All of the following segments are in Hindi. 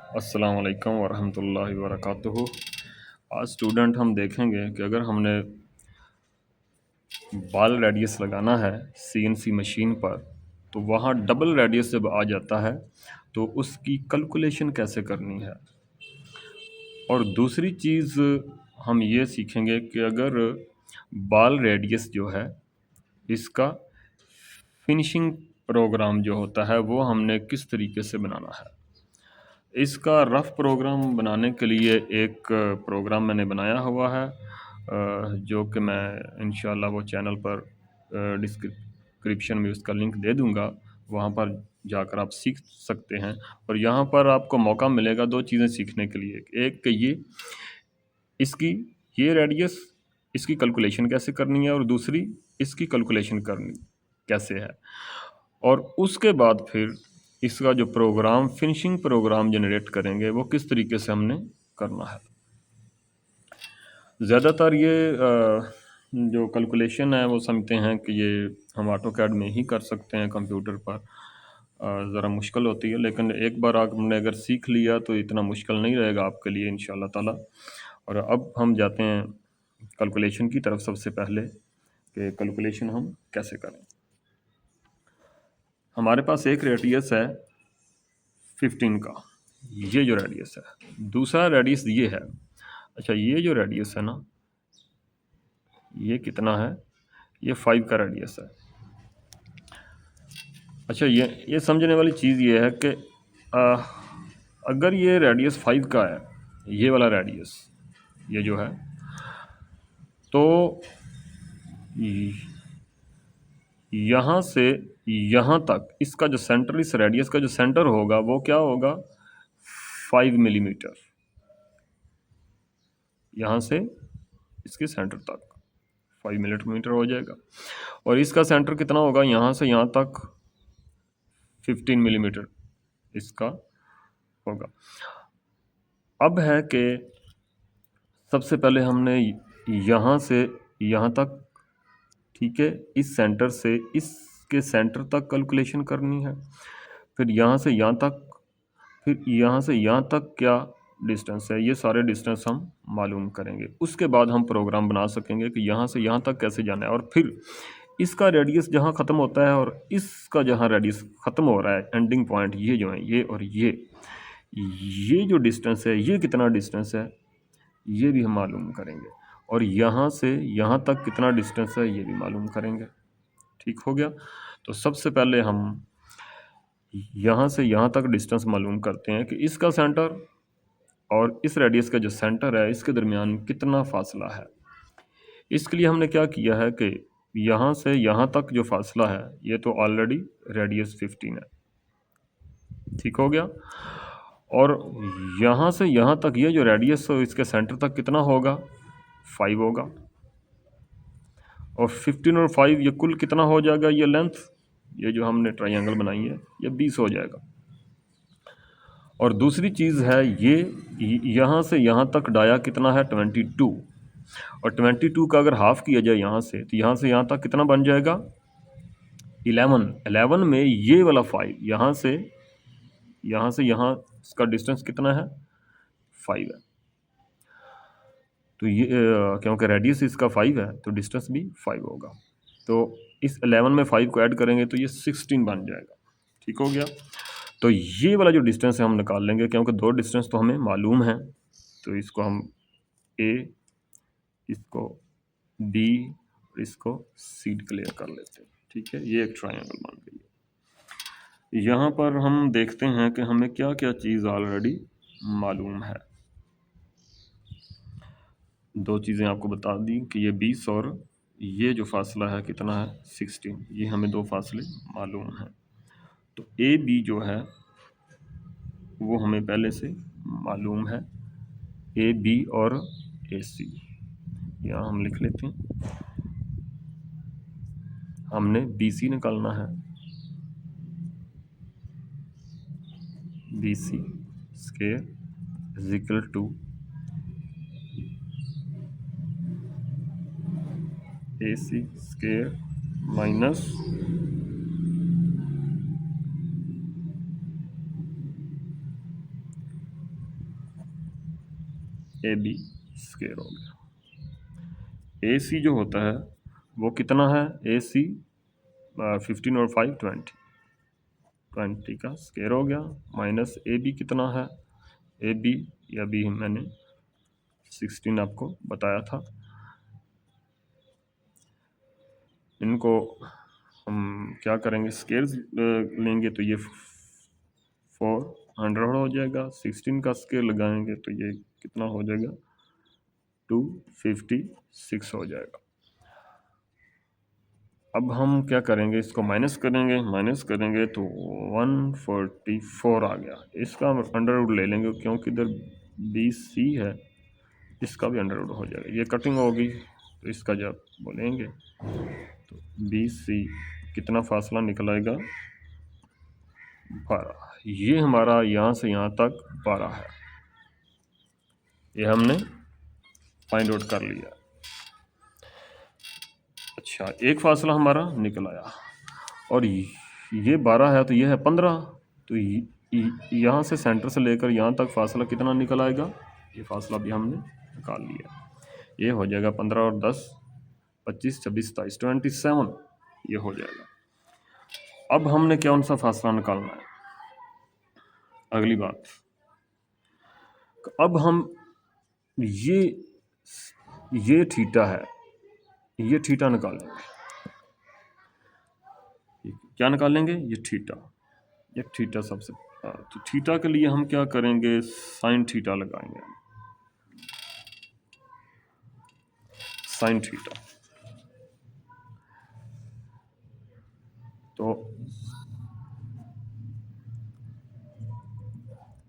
अस्सलाम वालेकुम वरहमतुल्लाहि वबरकातुहू। आज स्टूडेंट हम देखेंगे कि अगर हमने बाल रेडियस लगाना है सीएनसी मशीन पर तो वहाँ डबल रेडियस जब आ जाता है तो उसकी कैलकुलेशन कैसे करनी है। और दूसरी चीज़ हम ये सीखेंगे कि अगर बाल रेडियस जो है इसका फिनिशिंग प्रोग्राम जो होता है वो हमने किस तरीके से बनाना है। इसका रफ़ प्रोग्राम बनाने के लिए एक प्रोग्राम मैंने बनाया हुआ है, जो कि मैं इंशाल्लाह वो चैनल पर डिस्क्रिप्शन में उसका लिंक दे दूंगा। वहाँ पर जाकर आप सीख सकते हैं। और यहाँ पर आपको मौका मिलेगा दो चीज़ें सीखने के लिए। एक कि इसकी ये रेडियस इसकी कैलकुलेशन कैसे करनी है और दूसरी इसकी कैलकुलेशन करनी कैसे है। और उसके बाद फिर इसका जो प्रोग्राम फिनिशिंग प्रोग्राम जनरेट करेंगे वो किस तरीके से हमने करना है। ज़्यादातर ये जो कैलकुलेशन है वो समझते हैं कि ये हम ऑटोकैड में ही कर सकते हैं कंप्यूटर पर। ज़रा मुश्किल होती है, लेकिन एक बार आपने अगर सीख लिया तो इतना मुश्किल नहीं रहेगा आपके लिए इंशाल्लाह ताला। और अब हम जाते हैं कैलकुलेशन की तरफ। सबसे पहले कि कैलकुलेशन हम कैसे करें। हमारे पास एक रेडियस है 15 का, ये जो रेडियस है। दूसरा रेडियस ये है। अच्छा, ये जो रेडियस है ना, ये कितना है? ये 5 का रेडियस है। अच्छा, ये समझने वाली चीज़ ये है कि अगर ये रेडियस 5 का है, ये वाला रेडियस ये जो है, तो यहाँ से यहाँ तक इसका जो सेंटर, इस रेडियस का जो सेंटर होगा वो क्या होगा? 5 मिलीमीटर। यहाँ से इसके सेंटर तक 5 मिलीमीटर हो जाएगा। और इसका सेंटर कितना होगा? यहाँ से यहाँ तक 15 मिलीमीटर इसका होगा। अब है कि सबसे पहले हमने यहाँ से यहाँ तक, ठीक है, इस सेंटर से इसके सेंटर तक कैलकुलेशन करनी है। फिर यहाँ से यहाँ तक, फिर यहाँ से यहाँ तक क्या डिस्टेंस है, ये सारे डिस्टेंस हम मालूम करेंगे। उसके बाद हम प्रोग्राम बना सकेंगे कि यहाँ से यहाँ तक कैसे जाना है। और फिर इसका रेडियस जहाँ ख़त्म होता है और इसका जहाँ रेडियस ख़त्म हो रहा है, एंडिंग पॉइंट ये जो है, ये और ये जो डिस्टेंस है, ये कितना डिस्टेंस है, ये भी हम मालूम करेंगे। और यहाँ से यहाँ तक कितना डिस्टेंस है, ये भी मालूम करेंगे। ठीक हो गया। तो सबसे पहले हम यहाँ से यहाँ तक डिस्टेंस मालूम करते हैं कि इसका सेंटर और इस रेडियस का जो सेंटर है इसके दरमियान कितना फासला है। इसके लिए हमने क्या किया है कि यहाँ से यहाँ तक जो फासला है ये तो ऑलरेडी रेडियस 15 है। ठीक हो गया। और यहाँ से यहाँ तक ये जो रेडियस है इसके सेंटर तक कितना होगा? 5 होगा। और 15 और 5 ये कुल कितना हो जाएगा? ये लेंथ, ये जो हमने ट्रायंगल बनाई है, ये 20 हो जाएगा। और दूसरी चीज़ है ये यहाँ से यहाँ तक डाया कितना है? 22। और 22 का अगर हाफ किया जाए यहाँ से, तो यहाँ से यहाँ तक कितना बन जाएगा? 11। 11 में ये वाला 5, यहाँ से यहाँ इसका डिस्टेंस कितना है? 5 है। तो ये क्योंकि रेडियस इसका 5 है तो डिस्टेंस भी 5 होगा। तो इस 11 में 5 को ऐड करेंगे तो ये 16 बन जाएगा। ठीक हो गया। तो ये वाला जो डिस्टेंस है हम निकाल लेंगे, क्योंकि दो डिस्टेंस तो हमें मालूम है। तो इसको हम ए, इसको बी और इसको सी डिक्लेयर कर लेते हैं। ठीक है, ये एक ट्रायंगल बन गई है। यहाँ पर हम देखते हैं कि हमें क्या क्या चीज़ ऑलरेडी मालूम है। दो चीज़ें आपको बता दी कि ये 20 और ये जो फासला है कितना है? 16। ये हमें दो फासले मालूम हैं। तो ए बी जो है वो हमें पहले से मालूम है, ए बी और ए सी। यहाँ हम लिख लेते हैं। हमने बी सी निकालना है। B C square is equal to A C square minus A B square हो गया। ए सी जो होता है वो कितना है, ए सी 15 और 5 20 का स्क्वायर हो गया, माइनस ए बी कितना है, ए बी या बी मैंने 16 आपको बताया था। इनको हम क्या करेंगे, स्क्वायर लेंगे तो ये 400 हो जाएगा, 16 का स्क्वायर लगाएंगे तो ये कितना हो जाएगा, 256 हो जाएगा। अब हम क्या करेंगे, इसको माइनस करेंगे तो 144 आ गया। इसका अंडर रूट ले लेंगे क्योंकि इधर बी सी है, इसका भी अंडर रूट हो जाएगा, ये कटिंग होगी तो इसका जब बोलेंगे तो बी सी कितना फासला निकलेगा, 12। ये हमारा यहाँ से यहाँ तक 12 है, ये हमने फाइंड आउट कर लिया। अच्छा, एक फासला हमारा निकल आया और ये 12 है तो ये है 15, तो यहाँ से सेंटर से लेकर यहाँ तक फासला कितना निकल आएगा, ये फासला भी हमने निकाल लिया। ये हो जाएगा 15 और 10 25 26 27 27, ये हो जाएगा। अब हमने कौन सा फासला निकालना है, अगली बात। अब हम ये थीटा है, ये थीटा निकालेंगे। क्या निकालेंगे, ये थीटा सबसे, तो थीटा के लिए हम क्या करेंगे, साइन थीटा लगाएंगे, साइन थीटा। तो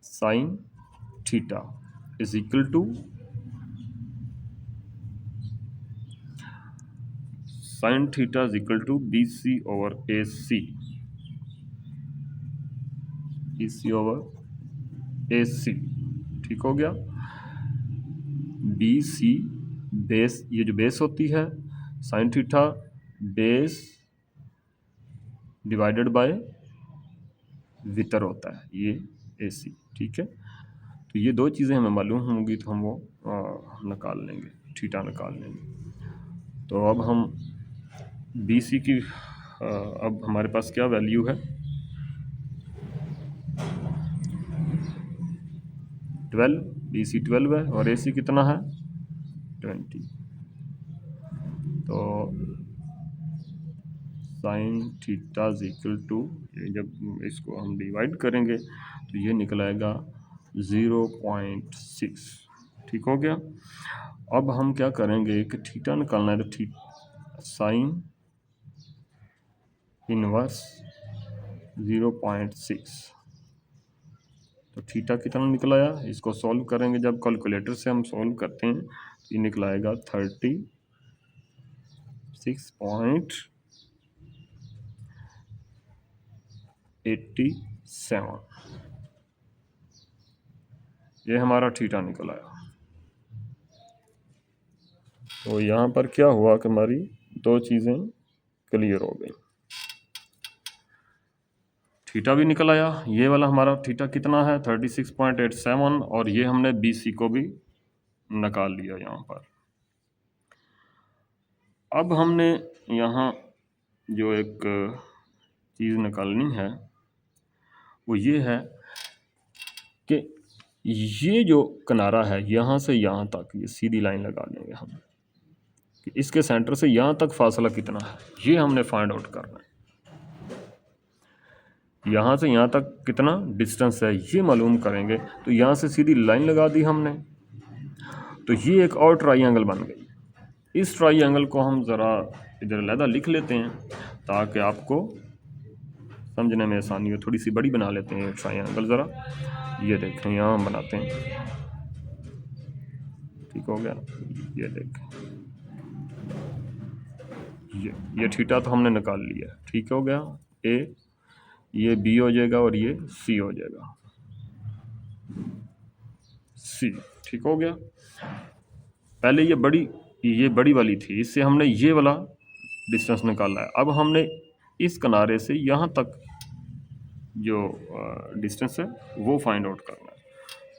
sine theta is equal to sine theta is equal to B C over A C, B C over A C, ठीक हो गया। बी सी बेस, ये जो बेस होती है, sine theta base divided by वितर होता है, ये ए सी, ठीक है। तो ये दो चीज़ें हमें मालूम होंगी तो हम वो निकाल लेंगे, थीटा निकाल लेंगे। तो अब हम बी सी की अब हमारे पास क्या वैल्यू है, 12, बी सी 12 है और ए सी कितना है 20। तो sine theta is equal to, जब इसको हम डिवाइड करेंगे तो ये निकल आएगा 0.6, ठीक हो गया। अब हम क्या करेंगे कि थीटा निकालना है तो साइन इनवर्स 0.6, तो थीटा कितना निकल आया, इसको सॉल्व करेंगे, जब कैलकुलेटर से हम सॉल्व करते हैं तो ये निकल आएगा 36.87, ये हमारा थीटा निकल आया। तो यहाँ पर क्या हुआ कि हमारी दो चीज़ें क्लियर हो गई, थीटा भी निकल आया, ये वाला हमारा थीटा कितना है 36.87, और ये हमने बी सी को भी निकाल लिया यहाँ पर। अब हमने यहाँ जो एक चीज़ निकालनी है वो ये है कि ये जो किनारा है यहाँ से यहाँ तक, ये सीधी लाइन लगा देंगे हम कि इसके सेंटर से यहाँ तक फासला कितना है, ये हमने फाइंड आउट करना है। यहाँ से यहाँ तक कितना डिस्टेंस है ये मालूम करेंगे, तो यहाँ से सीधी लाइन लगा दी हमने, तो ये एक और ट्राइंगल बन गई। इस ट्राइंगल को हम ज़रा इधर अलग लिख लेते हैं ताकि आपको समझने में आसानी हो, थोड़ी सी बड़ी बना लेते हैं ट्राइंगल ज़रा, ये देखें यहाँ हम बनाते हैं, ठीक हो गया। ये देखें, ये थीटा तो हमने निकाल लिया, ठीक हो गया। ए, ये बी हो जाएगा और ये सी हो जाएगा, सी, ठीक हो गया। पहले ये बड़ी वाली थी, इससे हमने ये वाला डिस्टेंस निकाला है। अब हमने इस किनारे से यहाँ तक जो डिस्टेंस है वो फाइंड आउट करना है।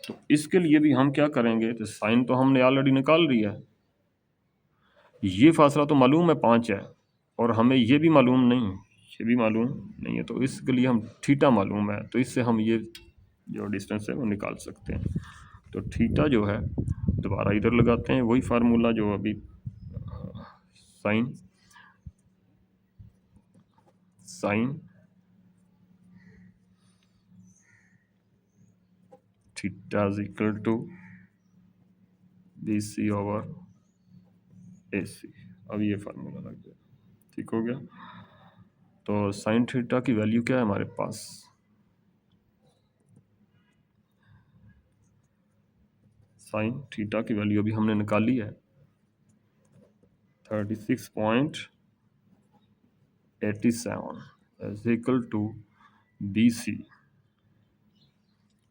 तो इसके लिए भी हम क्या करेंगे, तो साइन तो हमने ऑलरेडी निकाल लिया है, ये फासला तो मालूम है 5 है, और हमें ये भी मालूम नहीं, ये भी मालूम नहीं है, तो इसके लिए हम थीटा मालूम है, तो इससे हम ये जो डिस्टेंस है वो निकाल सकते हैं। तो थीटा जो है दोबारा इधर लगाते हैं, वही फार्मूला जो अभी sine theta is equal to BC over AC। अब ये फार्मूला लग गया, ठीक हो गया। तो साइन थीटा की वैल्यू क्या है हमारे पास, साइन थीटा की वैल्यू अभी हमने निकाली है 36.87 इज इक्वल टू BC।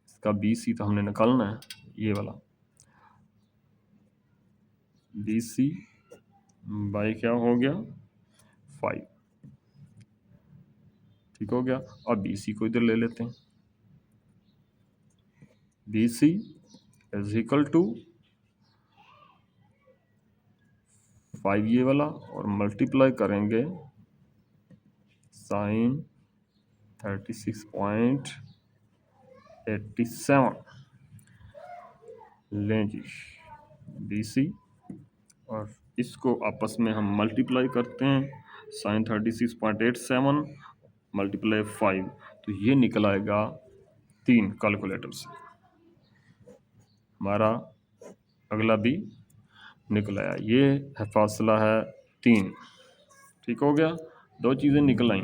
इसका BC तो हमने निकालना है, ये वाला BC बाई क्या हो गया 5, ठीक हो गया। अब BC को इधर ले लेते हैं, BC इज इक्वल टू 5 ये वाला, और मल्टीप्लाई करेंगे साइन 36.87 लें जी BC, और इसको आपस में हम मल्टीप्लाई करते हैं, साइन 36.87 मल्टीप्लाई 5, तो ये निकल आएगा 3 कैलकुलेटर से, हमारा अगला भी निकल आया, ये है फासला है 3, ठीक हो गया, 2 चीज़ें निकल आई।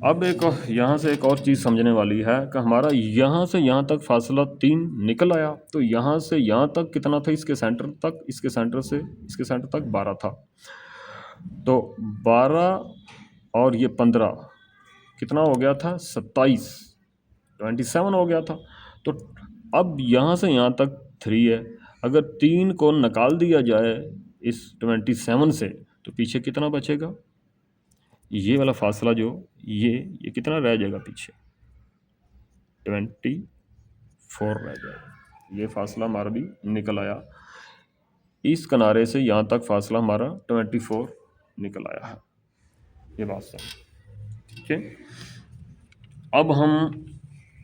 अब एक यहाँ से एक और चीज़ समझने वाली है कि हमारा यहाँ से यहाँ तक फासला 3 निकल आया, तो यहाँ से यहाँ तक कितना था, इसके सेंटर तक, इसके सेंटर से इसके सेंटर तक 12 था, तो 12 और ये 15 कितना हो गया था 27 हो गया था। तो अब यहाँ से यहाँ तक 3 है, अगर 3 को निकाल दिया जाए इस 27 से तो पीछे कितना बचेगा, ये वाला फासला जो ये कितना रह जाएगा पीछे, 24 रह जाएगा। ये फासला हमारा भी निकल आया, इस किनारे से यहाँ तक फासला हमारा 24 निकल आया है, ये बात समझ, ठीक है। अब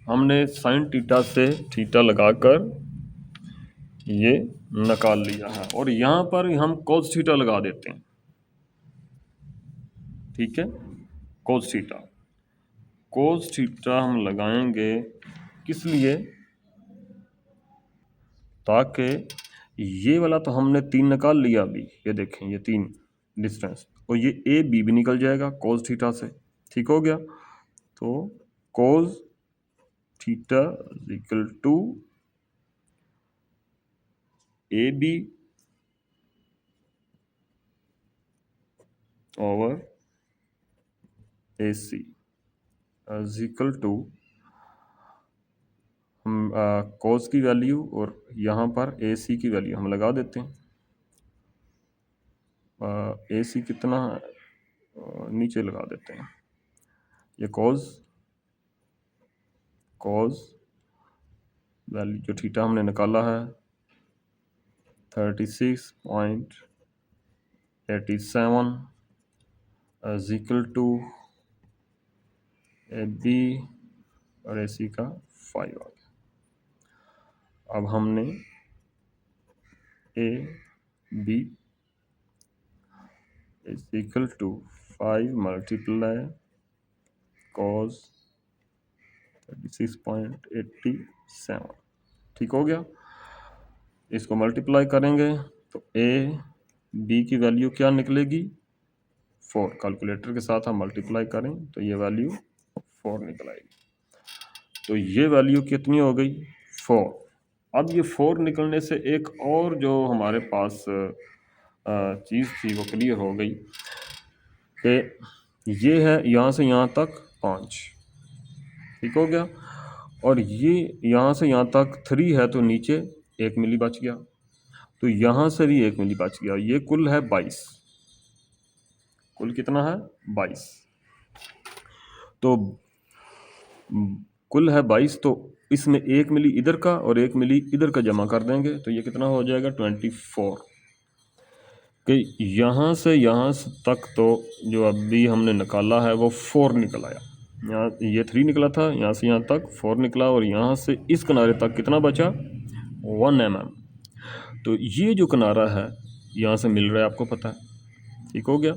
हमने साइन थीटा से थीटा लगाकर ये निकाल लिया है, और यहाँ पर हम कोस थीटा लगा देते हैं, ठीक है। कोस थीटा हम लगाएंगे किस लिए, ताकि ये वाला तो हमने 3 निकाल लिया अभी, ये देखें ये 3 डिस्टेंस, और ये AB भी निकल जाएगा कोस थीटा से, ठीक हो गया। तो cos theta equal to AB over AC is equal to, हम कोस की वैल्यू और यहाँ पर AC की वैल्यू हम लगा देते हैं। AC कितना है, नीचे लगा देते हैं, ये कोस वैल्यू जो थीटा हमने निकाला है 36.87 इज इक्वल टू AB और AC का 5 आ गया। अब हमने AB is equal to 5 multiply cos 36.87, ठीक हो गया। इसको मल्टीप्लाई करेंगे तो AB की वैल्यू क्या निकलेगी 4, कैलकुलेटर के साथ हम मल्टीप्लाई करें तो ये वैल्यू 4 निकल आएगी। तो ये वैल्यू कितनी हो गई 4। अब ये 4 निकलने से एक और जो हमारे पास चीज़ थी वो क्लियर हो गई कि ये है यहाँ से यहाँ तक 5, ठीक हो गया, और ये यहाँ से यहाँ तक 3 है, तो नीचे 1 मिली बच गया, तो यहाँ से भी 1 मिली बच गया, ये कुल है 22, कुल कितना है 22, तो कुल है 22, तो इसमें 1 मिली इधर का और 1 मिली इधर का जमा कर देंगे तो ये कितना हो जाएगा 24। कि यहाँ से यहाँ तक तो जो अभी हमने निकाला है वो 4 निकल आया। यहाँ ये 3 निकला था, यहाँ से यहाँ तक 4 निकला और यहाँ से इस किनारे तक कितना बचा 1 mm। तो ये जो किनारा है यहाँ से मिल रहा है, आपको पता है, ठीक हो गया।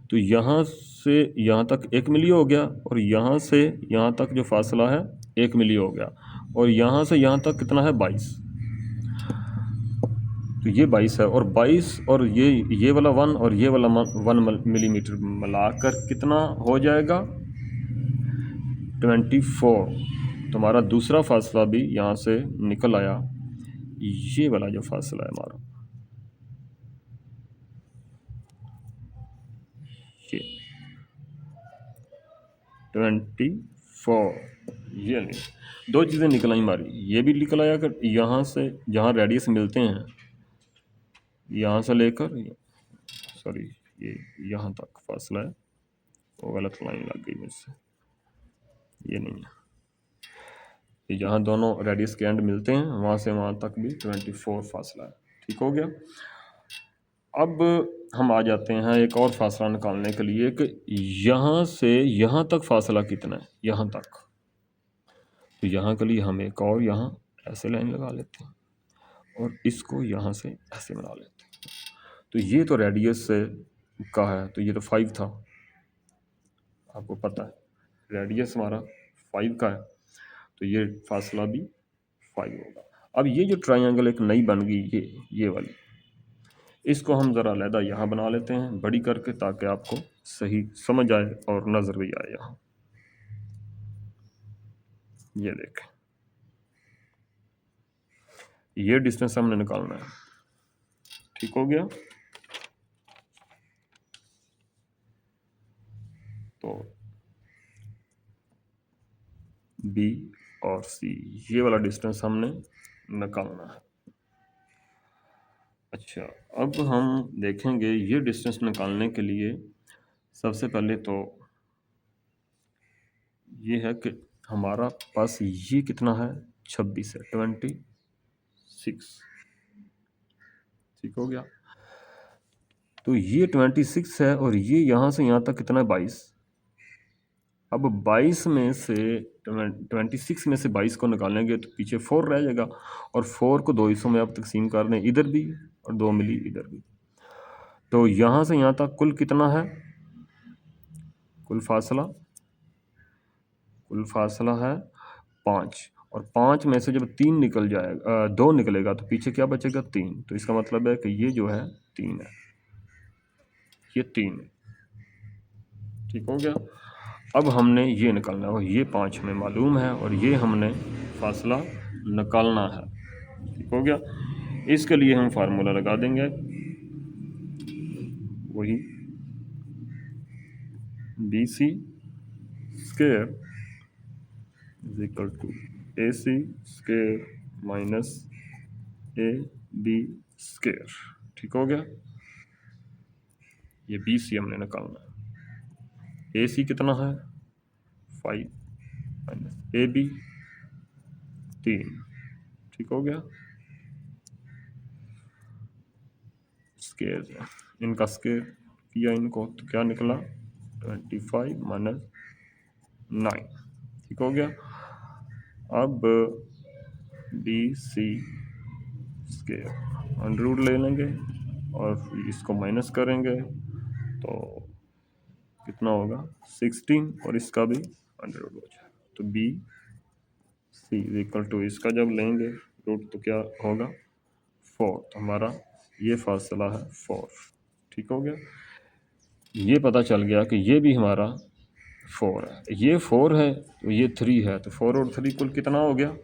तो यहाँ से यहाँ तक 1 मिली हो गया और यहाँ से यहाँ तक जो फासला है 1 मिली हो गया और यहाँ से यहाँ तक कितना है 22। तो ये 22 है और 22 और ये वाला 1 और ये वाला 1 मिलीमीटर मिलाकर कितना हो जाएगा 24। तुम्हारा दूसरा फासला भी यहाँ से निकल आया, ये वाला जो फासला है हमारा ये 24। ये नहीं, दो चीज़ें निकल आई हमारी, ये भी निकल आया कि यहाँ से जहाँ रेडियस मिलते हैं यहाँ से लेकर सॉरी ये यहाँ तक फासला है, वो गलत लाइन लग गई मुझसे, ये नहीं है, ये जहाँ दोनों रेडियस के एंड मिलते हैं वहाँ से वहाँ तक भी 24 फासला है, ठीक हो गया। अब हम आ जाते हैं एक और फासला निकालने के लिए कि यहाँ से यहाँ तक फासला कितना है, यहाँ तक। तो यहाँ के लिए हम एक और यहाँ ऐसे लाइन लगा लेते हैं और इसको यहाँ से ऐसे बना लेते हैं। तो ये तो रेडियस से का है, तो ये तो 5 था, आपको पता है रेडियस हमारा 5 का है, तो ये फासला भी 5 होगा। अब ये जो ट्रायंगल एक नई बन गई ये वाली, इसको हम ज़रा अलहदा यहाँ बना लेते हैं बड़ी करके, ताकि आपको सही समझ आए और नज़र भी आए। यहाँ ये देखें, ये डिस्टेंस हमने निकालना है, ठीक हो गया। तो B और C ये वाला डिस्टेंस हमने निकालना है। अच्छा, अब हम देखेंगे ये डिस्टेंस निकालने के लिए सबसे पहले तो ये है कि हमारा पास ये कितना है 26 है, 26, ठीक हो गया। तो ये 26 है और ये यहाँ से यहाँ तक कितना है 22। अब 22 में से 26 में से 22 को निकालेंगे तो पीछे 4 रह जाएगा और 4 को 2 हिस्सों में आप तकसीम कर दें, इधर भी और 2 मिली इधर भी। तो यहाँ से यहाँ तक कुल कितना है, कुल फासला है 5 और 5 में से जब 3 निकल जाएगा 2 निकलेगा तो पीछे क्या बचेगा 3। तो इसका मतलब है कि ये जो है 3 है, ये 3 है, ठीक हो गया। अब हमने ये निकालना है और ये 5 हमें मालूम है और ये हमने फासला निकालना है, ठीक हो गया। इसके लिए हम फार्मूला लगा देंगे, वही BC square is equal to AC square minus AB square, ठीक हो गया। ये BC हमने निकालना है, AC कितना है 5 माइनस AB 3, ठीक हो गया। स्क्वायर इनका स्क्वायर किया इनको तो क्या निकला 25 माइनस 9, ठीक हो गया। अब BC स्क्वायर अंडर रूट ले लेंगे और इसको माइनस करेंगे तो कितना होगा 16 और इसका भी अंडर रूट हो जाएगा। तो BC इज इक्वल टू इसका जब लेंगे रूट तो क्या होगा 4, तो हमारा ये फासला है 4, ठीक हो गया। ये पता चल गया कि ये भी हमारा 4 है, ये 4 है तो ये 3 है, तो 4 और 3 कुल कितना हो गया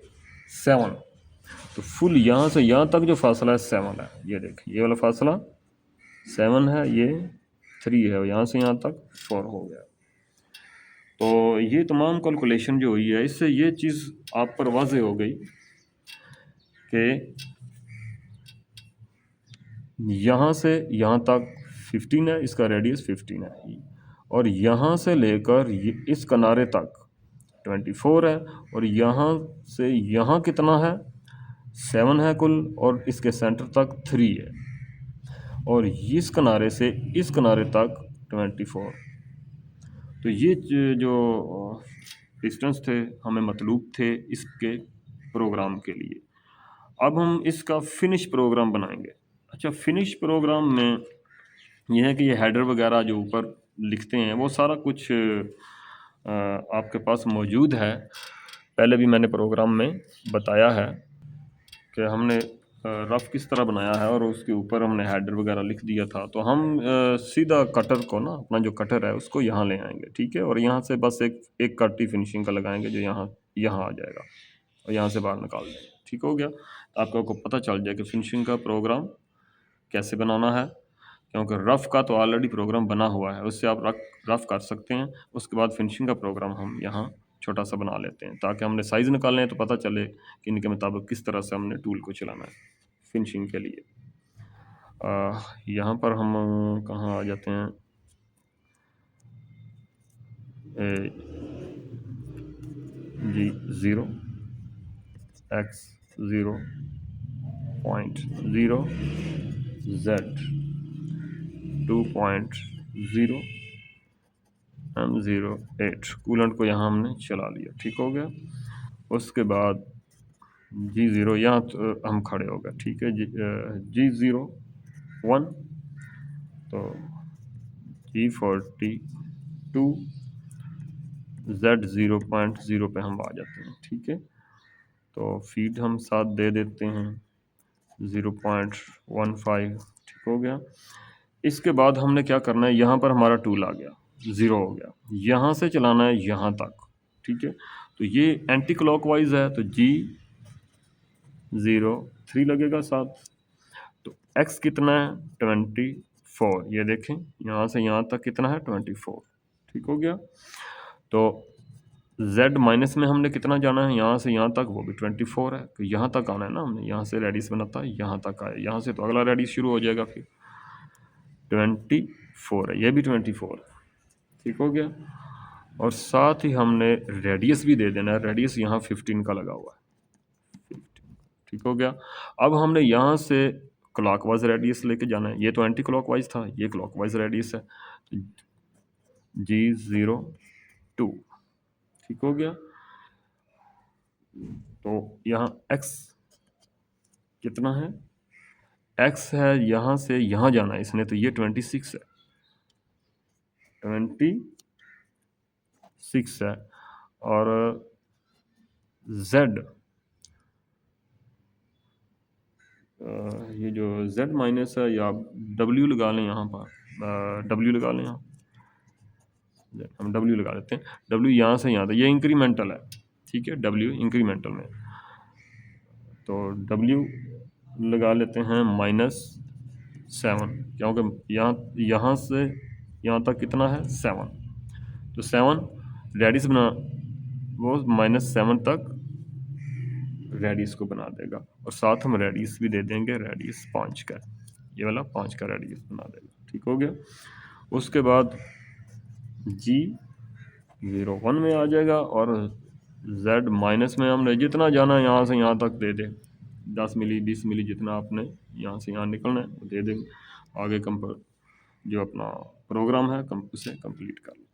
7। तो फुल यहाँ से यहाँ तक जो फासला है 7 है, ये देखिए ये वाला फासला 7 है, ये 3 है और यहाँ से यहाँ तक 4 हो गया। तो ये तमाम कैलकुलेशन जो हुई है इससे ये चीज़ आप पर वाज़ेह हो गई कि यहाँ से यहाँ तक 15 है, इसका रेडियस 15 है और यहाँ से लेकर इस किनारे तक 24 है, और यहाँ से यहाँ कितना है, 7 है कुल, और इसके सेंटर तक 3 है, और इस किनारे से इस किनारे तक 24। तो ये जो डिस्टेंस थे हमें मतलूब थे इसके प्रोग्राम के लिए। अब हम इसका फिनिश प्रोग्राम बनाएंगे। अच्छा, फिनिश प्रोग्राम में यह है कि ये हेडर वगैरह जो ऊपर लिखते हैं वो सारा कुछ आपके पास मौजूद है। पहले भी मैंने प्रोग्राम में बताया है कि हमने रफ किस तरह बनाया है, और उसके ऊपर हमने हेडर वगैरह लिख दिया था। तो हम सीधा कटर को ना, अपना जो कटर है उसको यहाँ ले आएंगे, ठीक है, और यहाँ से बस एक कट ही फिनिशिंग का लगाएंगे जो यहाँ यहाँ आ जाएगा, और यहाँ से बाहर निकाल देंगे। ठीक हो गया। तो आपको पता चल जाए कि फिनिशिंग का प्रोग्राम कैसे बनाना है, क्योंकि रफ़ का तो ऑलरेडी प्रोग्राम बना हुआ है, उससे आप रफ़ कर सकते हैं। उसके बाद फिनिशिंग का प्रोग्राम हम यहाँ छोटा सा बना लेते हैं, ताकि हमने साइज़ निकालने हैं तो पता चले कि इनके मुताबिक किस तरह से हमने टूल को चलाना है फिनिशिंग के लिए। यहाँ पर हम कहाँ आ जाते हैं, जी 0 x 0.0 z 2.0 M08 कूलेंट को यहाँ हमने चला लिया। ठीक हो गया। उसके बाद G0 यहाँ तो हम खड़े हो गए, ठीक है। G0 1, तो G42 Z 0.0 पे हम आ जाते हैं, ठीक है। तो फीड हम साथ दे देते हैं 0.15, ठीक हो गया। इसके बाद हमने क्या करना है, यहाँ पर हमारा टूल आ गया, 0 हो गया, यहाँ से चलाना है यहाँ तक, ठीक है। तो ये एंटी क्लॉकवाइज है, तो G03 लगेगा साथ। तो x कितना है, 24, ये देखें यहाँ से यहाँ तक कितना है, 24, ठीक हो गया। तो z माइनस में हमने कितना जाना है, यहाँ से यहाँ तक, वो भी 24 है। तो यहाँ तक आना है ना, हमने यहाँ से रेडियस बनाता है, यहाँ तक आए, यहाँ से तो अगला रेडियस शुरू हो जाएगा, फिर 24 है, ये भी 24, ठीक हो गया। और साथ ही हमने रेडियस भी दे देना है, रेडियस यहाँ 15 का लगा हुआ है, 15, ठीक हो गया। अब हमने यहाँ से क्लॉकवाइज रेडियस लेके जाना है, ये तो एंटी क्लॉकवाइज था, ये क्लॉकवाइज रेडियस है, तो G02, ठीक हो गया। तो यहाँ x कितना है, x है यहाँ से यहाँ जाना है इसने, तो ये 26 है, 26 है। और z, ये जो z माइनस है, या w लगा लें यहाँ पर, w लगा लें, यहाँ हम w लगा लेते हैं। w यहाँ से यहाँ तक, ये इंक्रीमेंटल है, ठीक है, w इंक्रीमेंटल में, तो w लगा लेते हैं -7, क्योंकि यहाँ से यहाँ तक कितना है, 7, तो 7 रेडियस बना, वो -7 तक रेडियस को बना देगा, और साथ हम रेडियस भी दे देंगे, रेडियस 5 का, ये वाला 5 का रेडियस बना देगा, ठीक हो गया। उसके बाद G01 में आ जाएगा, और Z माइनस में हमने जितना जाना है यहाँ से यहाँ तक दे दें, 10 मिली 20 मिली जितना आपने यहाँ से यहाँ निकलना है वो दे देंगे। आगे जो अपना प्रोग्राम है उसे कंप्लीट कर लें।